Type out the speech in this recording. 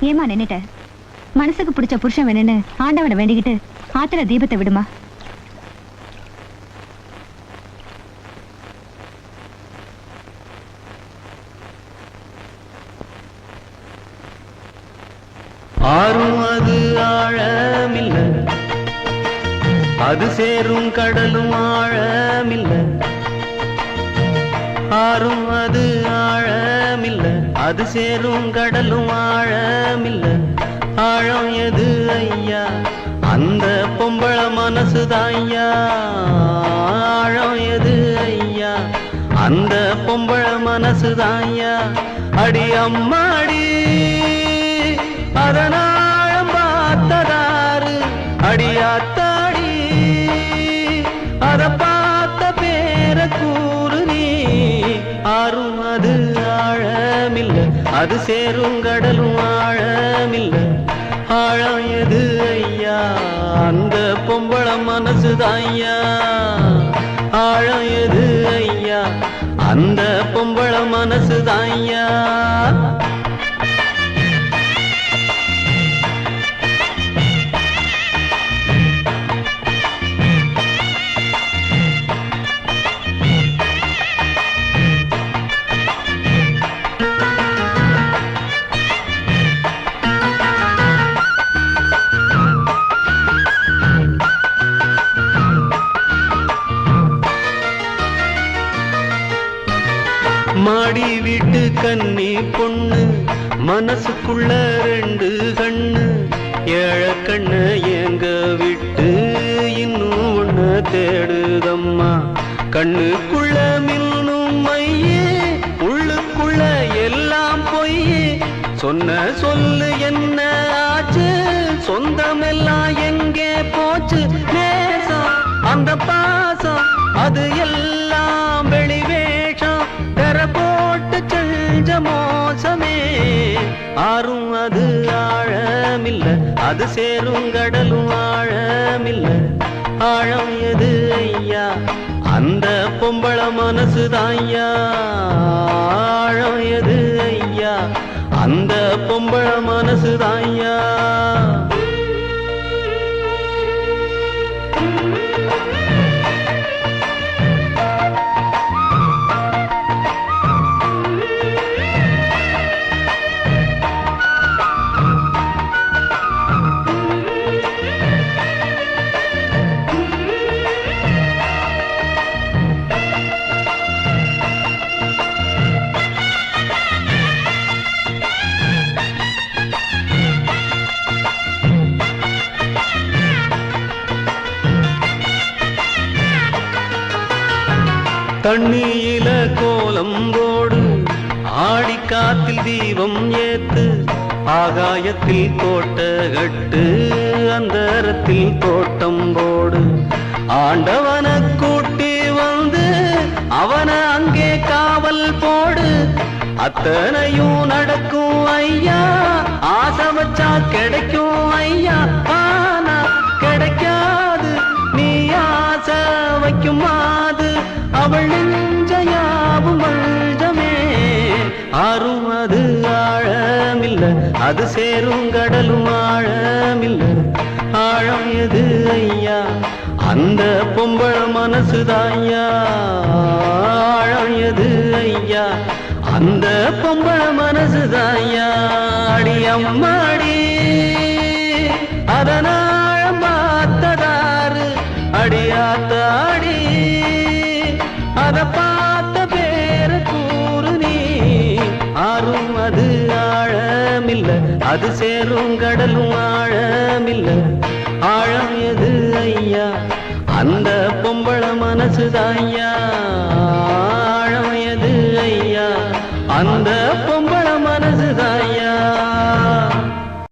ஏமா நின்னுட்ட? மனசுக்கு பிடிச்ச புருஷன் வேணும்னு ஆண்டவனை வேண்டிக்கிட்டு ஆத்துல தீபத்தை விடுமா. ஆறும் அது ஆழமில்ல, அது சேரும் கடலும் ஆழமில்ல. ஆறும் அது ஆழமில்ல, அது சேரும் கடலும் ஆழமில்ல. ஆழம் எது ஐயா? அந்த பொம்பள மனசுதான் ஐயா. ஆழம் எது ஐயா? அந்த பொம்பள மனசுதான் ஐயா. அடி அம்மாடி அதனாழம் பார்த்ததாரு, அடியாத்தாடி அத பார்த்த பேர கூறு நீ. ஆறும் அது ஆழமில்ல, அது சேரும் கடலும் ஆழமில்ல. ஆழம் எது ஐயா? அந்த பொம்பள மனசுதான் ஐயா. ஆழம் எது ஐயா? அந்த பொம்பள மனசுதான் ஐயா. மாடி வீட்டு கன்னி பொண்ணு, மனசுக்குள்ள ரெண்டு கண்ணு. ஏழ கண்ணு எங்க விட்டு இன்னும் ஒண்ணு தேடுதம்மா. கண்ணுக்குள்ள மின்னும் மையே, உள்ளுக்குள்ள எல்லாம் பொய்யே. சொன்ன சொல்லு என்ன ஆச்சு? சொந்தமெல்லாம் எங்கே போச்சு? நேசம் அந்த பாசம் அது எல்லாம் வெளிவேஷம். தெர போட்டு செஞ்ச மோசமே. ஆறும் அது ஆழமில்ல, அது சேரும் கடலும் ஆழமில்ல. ஆழம் எது ஐயா? அந்த பொம்பள மனசுதான் ஐயா. ஆழம் எது ஐயா? அந்த பொம்பள மனசுதான் ஐயா. தண்ணியில கோலம் போடு, ஆடிக்காத்தில் தீபம் ஏத்து. ஆகாயத்தில் கோட்ட கட்டு, அந்தரத்தில் தோட்டம் போடு. ஆண்டவன கூட்டி வந்து அவன அங்கே காவல் போடு. அத்தனையும் நடக்கும் ஐயா, ஆசை வச்சா கிடைக்கும் ஐயா. ஆனா கிடைக்காது, நீ ஆசை வைக்கும் மாது. அவள் நெஞ்சையாவும் வஞ்சமே. ஆறும் அது ஆழமில்ல, அது சேரும் கடலும் ஆழமில்ல. ஆழம் எது ஐயா? அந்த பொம்பள மனசுதான் ஐயா. ஆழம் எது ஐயா? அந்த பொம்பள மனசுதான் ஐயா. அடி அம்மாடி அதனாழம் பார்த்ததாரு, அடியாத்தாடி அத பார்த்த பேர கூறு நீ. ஆறும் அது ஆழமில்ல, அது சேரும் கடலும் ஆழமில்ல. ஆழம் எது ஐயா? அந்த பொம்பள மனசுதான் ஐயா. ஆழம் எது ஐயா? அந்த